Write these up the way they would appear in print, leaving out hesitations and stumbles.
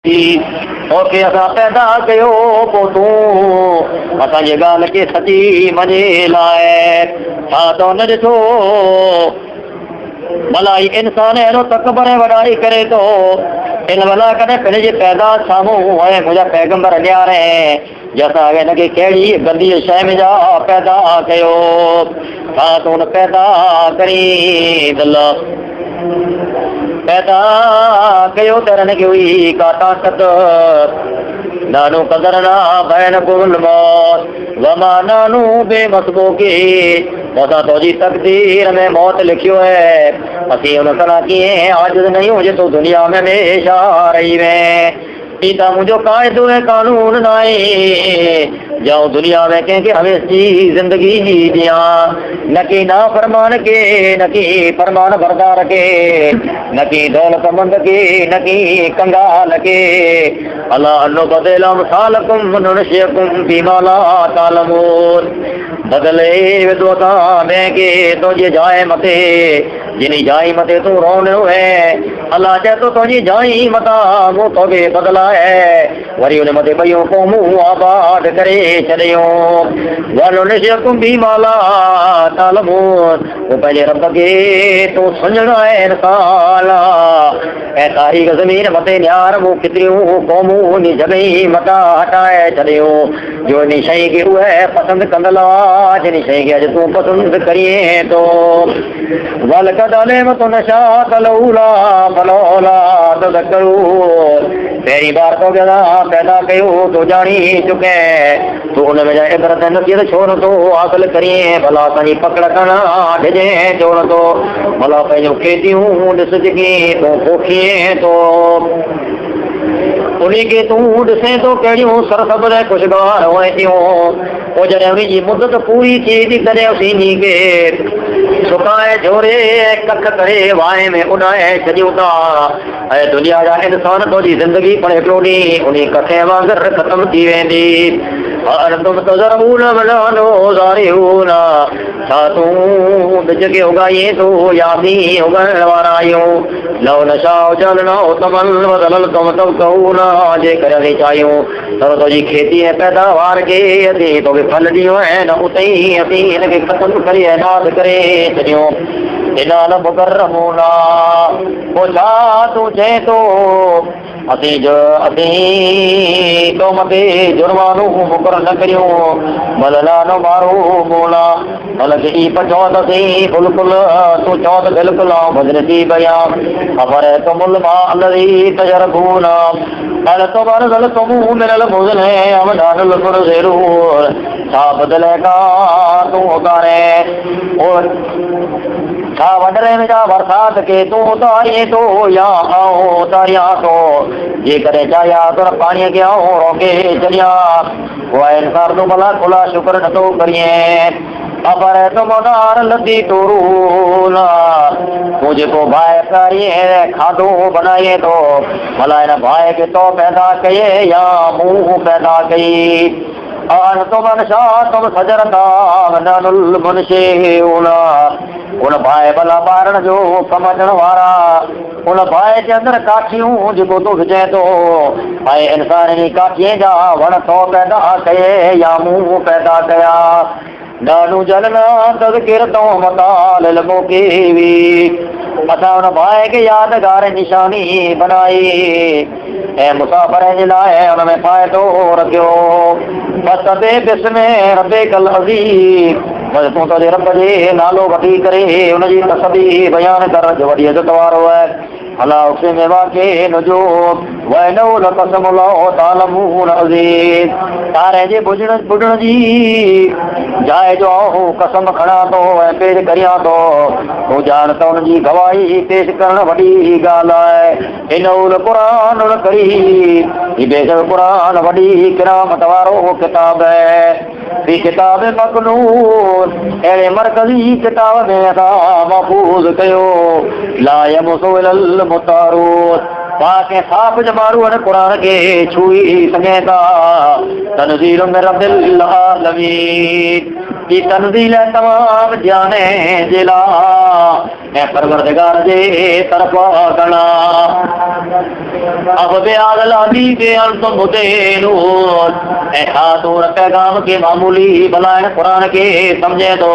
okay असां पैदा कयो पोइ तूं असांजे ॻाल्हि खे सची मञे लाइ छा त हुन ॾिठो भला ही इंसान अहिड़ो तकबर ऐं वॾाई करे थो इन भला कॾहिं पंहिंजे पैदा साम्हूं ऐं मुंहिंजा पैगंबर ॾियारे जंहिंसां हिनखे कहिड़ी गंदी शइ में जा पैदा कयो छा त हुन पैदा करी दिल पैदा कयो त हिनखे हुई का ताक़त नानू कदर ना बैन कुल मौत वमा नानू बेमसबो की मौता तुझी तकदीर में मौत लिखियो है असीं हुन तरह कीअं आजिज़ नहीं हुजे तो दुनिया में हमेशा रही में पीता मुझो कायदो है कानून नाए जाओ दुनिया में कंहिंखे हमेशा जिंदगी दिया न की ना फरमान के न की फरमान बरदार के न की दौलतमंद के न की कंगाल के अल्लाह नो बदलम सालकुम नुनशियकुम बीमा ला तालमून बदले विद्वता में के तुझे जाए मते जिनी जाई मते तू रोनो है अल्लाह चए तो तुझी जाई मता वो तोखे बदला है वरी उन मते ॿियूं क़ौमूं आबाद करे छॾियो वनुनशियकुम बीमा ला तालमून वो पंहिंजे रब खे तूं सुञणो आहे इंसान ऐं तारीख़ ज़मीन मते न्यार मूं केतिरियूं क़ौमूं उन जॻहि मता हटाए छॾियो जो इन शइ खे उहे पसंदि कंदला जिन शइ खे अॼु तूं पसंदि करीं थो वल कदले मत नशा कलौला फलौला तदकरू पहिरीं बार तो पैदा कयो तो ॼाणी चुके तूं हुन में इबरत नसीहत छो नथो हासिल करीं भला असांजी पकड़ करणु ॾिजे छो नथो भला पंहिंजूं खेतियूं ॾिस जेकी तूं पोखीं थो उन्ही खे तूं ॾिसें थो कहिड़ियूं सरसब्ज़ ऐं ख़ुशगवार हुअं थियूं पोइ जॾहिं उनजी मुदत पूरी थी थी तॾहिं उसी खे सुकाए झोरे ऐं कख करे वाए में उॾाए छॾियूं था ऐं दुनिया जा इंसान तुंहिंजी ज़िंदगी पर हिकिड़ो ॾींहुं उन कखे वांगुरु ख़तमु थी वेंदी छा तूं ॿिज खे उगाईं थो या बि उगाइण वारा आहियूं लव नशा जलना तमल बदल कम तब कहूं ना जेकर असीं चाहियूं त तुंहिंजी खेती ऐं पैदावार खे असीं तोखे फल ॾियूं ऐं न उते ई असीं हिनखे ख़तमु करे नाद करे छॾियूं इना न मुकर्रमूना पोइ छा तूं चए थो असीं तो मथे जुर्मानो मुक़ररु न करियूं भल न मारो मोला भल ई चओ त असीं बिल्कुलु तूं चओ त बिल्कुलु भजनती भया ख़बर तो मुल मां अलरी तजरबूना हल तो बर गल तुम मिलल मुज़ल है हम डाल गुर ज़रूर छा बदलेगा तू उतारे और छा वडरे में जा बरसात के तू उतारे तो या आओ उतारिया तो जेकॾहिं चाहिया तो पाणीअ खे आऊं रोके छॾिया उहा इंसान तूं भला खुला शुक्र नथो करीं ख़बर तो मोदार लदी टोरूना तूं जेको भाई प्यारीअ खाधो बनाए थो भला हिन भाई खे तो पैदा कये या मूं पैदा कई तो मनशा तुम सजरता वननुल मुनशिऊना उन भाई भला ॿारनि जो कमु अचण वारा उन भाई जे अंदरि काठियूं जेको तूं विझे थो ऐं इंसान जी काठीअ जा वण तो पैदा कये या मूं पैदा कया ॾाढो जलना तज़किर तो मताल मौके हुई असां हुन भाई खे यादगार निशानी बनाई ऐं मुसाफ़िर जे लाइ हुन में फ़ाइदो रखियो बसि बिस्म रब्बिकल अज़ीम बसि तूं तुंहिंजे रब जे नालो वठी करे हुनजी तस्बीह बयानु कर जो वॾी इज़त वारो आहे भला उसे में वाके नजो वनो लक़सम लओ तालमून अज़ीम तारे जे बुॾण जी जाइ जो कसम खणा थो ऐं पेश करियां थो तूं ॼाण त हुनजी गवाही पेश करणु वॾी ॻाल्हि आहे हिन क़ुरान करीम ही बेशक क़ुरान वॾी किरामत वारो किताब आहे फी किताब मकनून अहिड़े मरकज़ी किताब में असां महफ़ूज़ कयो ला यमसु इलल मुतारून पाके साफ जमारू कुरान के छुई समेता तनज़ील में रब्बिल आलमीन की तनज़ील तमाम जाने जिला ए परवरदिगार जे तरफा गना अब बेआदला दी के अंत मुदेनो ए खातून पैगाम के मामूली बलायन कुरान के समझे तो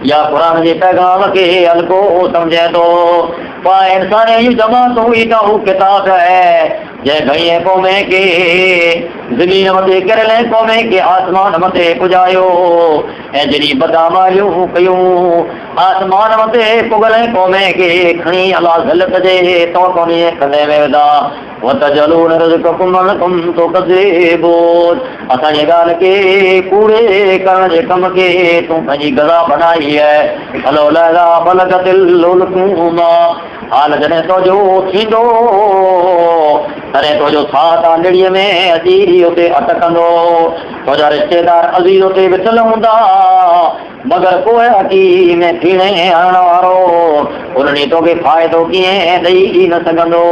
या कुरान के पैगाम के अलगो समझे तो पा इंसान यू जमा तो हुई का किताब है जय भैया कौमे के जमीन मते कर ले कौमे के आसमान मते पुजायो ए जरी बदामारियो कयो आसमान मते पुगले कौमे के खणी अला गलत जे तो कोनी कदे वेदा वतजलून रज़क़कुम लकुम तो कज़ेबो असा ये गाल के कूड़े करण जे कम के तू पंहिंजी गज़ा बनाई है हलो लगा बलगतिल लुलकुमा हाल जने तो जो थींदो तरे तो जो साथ आंधड़ीअ में अजीरी उते अटकंदो तुंहिंजा रिश्तेदार अज़ीज़ उते विठल हूंदा मगर कोई हकी में थीणे हणण वारो उन्हनि तोखे फ़ाइदो कीअं ॾेई न सघंदो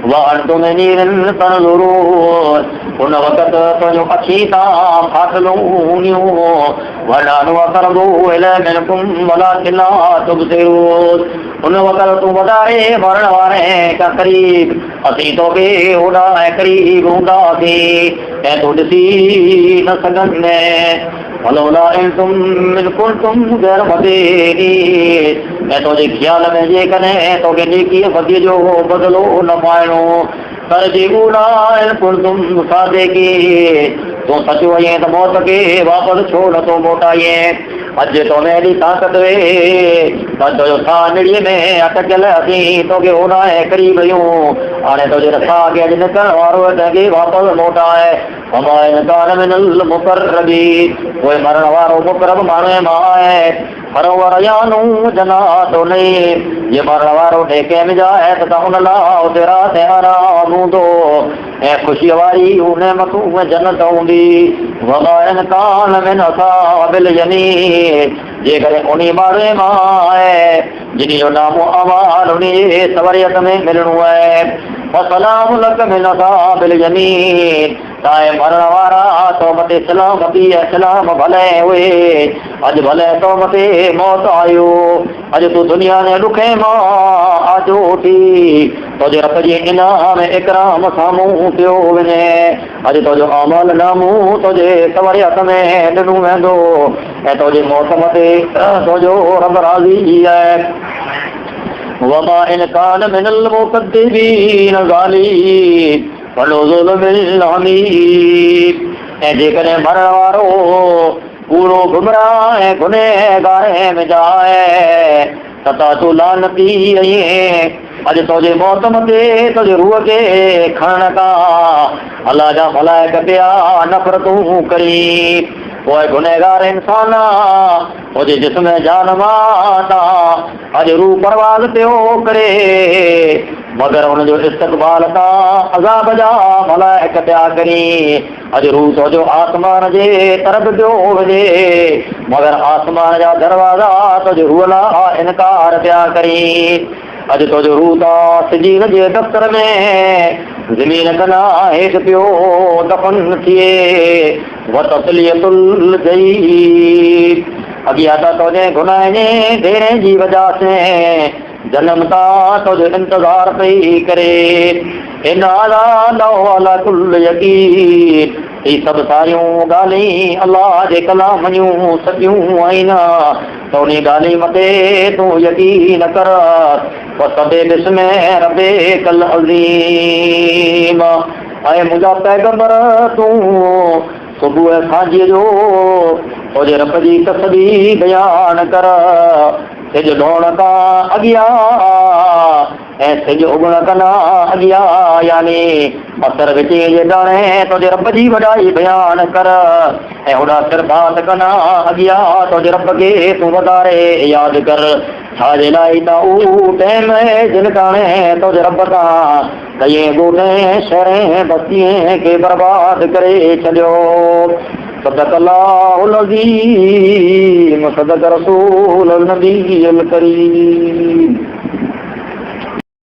वअंतुम नीरन तनज़ुरून उन वक़्त तुंहिंजो अखी तां फाटलूं हूंदियूं वनानु अक़रबु इलैहि मिनकुम वलाकिन ला तुबसिरून उन वक़्त तूं वधारे मरण वारे खां क़रीब असीं तोखे होॾां क़रीब हूंदासीं ऐं तूं ॾिसी न सघंदे फलौला इन तुम कुंतुम गैर मदीनीन ऐं तुंहिंजे ख़्याल में जेकॾहिं तोखे नेकीअ बदीअ जो बदिलो न पाइणो तरजीऊना इन कुंतुम सादिक़ीन तूं सचो आहीं त मौत खे वापसि छो नथो मोटाईं अॼु तो में एॾी ताक़त वे त तुंहिंजो साह निड़ीअ में अटकियल असीं तोखे होॾां क़रीब आहियूं हाणे तुंहिंजे साह खे अॼु निकिरण वारो तंहिंखे वापसि मोटाए कान मिनल मुक़र्रबीन कोई मरण वारो मुक़रब माण्हू मां आहे फरोवर यानू जन्नातो नहीं ये मरण वारो टेके में जाए त उन लाइ उते राति आराम हूंदो ऐं ख़ुशीअ वारी उन नेमतूं में जन्नत हूंदी वॻाइनि कान में असाबिल यमीन जेकॾहिं उन माण्हू मां आहे जिन जो नामो अमाल उन सवरियत में मिलणो आहे फसलाम लक में असाबिल यमीन ताए मरण वारा तो मते सलामती सलाम भले हुए अॼु भले तो मते मौत आयो अॼु तूं दुनिया ने ॾुखे मां आजो थी तुंहिंजे रब जे इनाम इकराम साम्हूं पियो वञे अॼु तुंहिंजो अमल नामो तुंहिंजे सवरियत में ॾिनो वेंदो ऐं तुंहिंजी मौत मते तुंहिंजो रब राज़ी आहे वमा इन कान मिनल मुकद्दिबीन ज़ालिमीन फनुज़ुल मिन हमीम ऐं जेकॾहिं मरण वारो पूरो गुमराह ऐं गुनहगार में जाए त तूं लानती आहीं अॼु तुंहिंजे मौत मथे तुंहिंजे रूह खे खणण खां अलाह जा मलाइक पिया नफ़रतूं करी पोइ गुनहगार इंसान तुंहिंजे जिस्म जान मां अॼु रूह परवाज़ पियो करे मगर हुनजो इस्तक़बाल तां अज़ाब जा मलाइक पिया करी अॼु रूह तुंहिंजो आसमान जे तरफ़ पियो वञे मगर आसमान जा दरवाज़ा तुंहिंजे रूह लाइ इनकार पिया करी अॼु तुंहिंजो रूह तां सिजीन जे दफ़्तर में ज़मीन कना हेठि पियो दफ़न थिए वतस्लियतुल जहीम अॻियां त तुंहिंजे गुनाह जे ढेरे जी वजह से जनम तां तुंहिंजो इंतज़ार पई करे इन अला कुल यकीन ही सभु सारियूं ॻाल्हियूं अलाह जे कलाम जूं सचियूं आहिनि त उन ॻाल्हि मथे तूं यकीन कर वसबे बिस्म रब्बिकल अज़ीम ऐं मुंहिंजा पैगंबर तूं सुबुह सांझीअ जो तुंहिंजे रब जी तस्बीह बयान कर सिज ढोण खां अॻियां ऐं सिज उगण खां अॻियां यानी असर विचे जे ॾाणे तुंहिंजे रब जी वॾाई बयान कर ऐं होॾा सिरबात खां अॻियां तुंहिंजे रब खे तूं वधारे यादि कर छाजे लाइ त उहो टाइम जिन काणे तुंहिंजे रब खां कई ॻोठे शहरें बस्तीअ खे बर्बाद करे छॾियो صدق الله العظيم صدق رسول النبي الكريم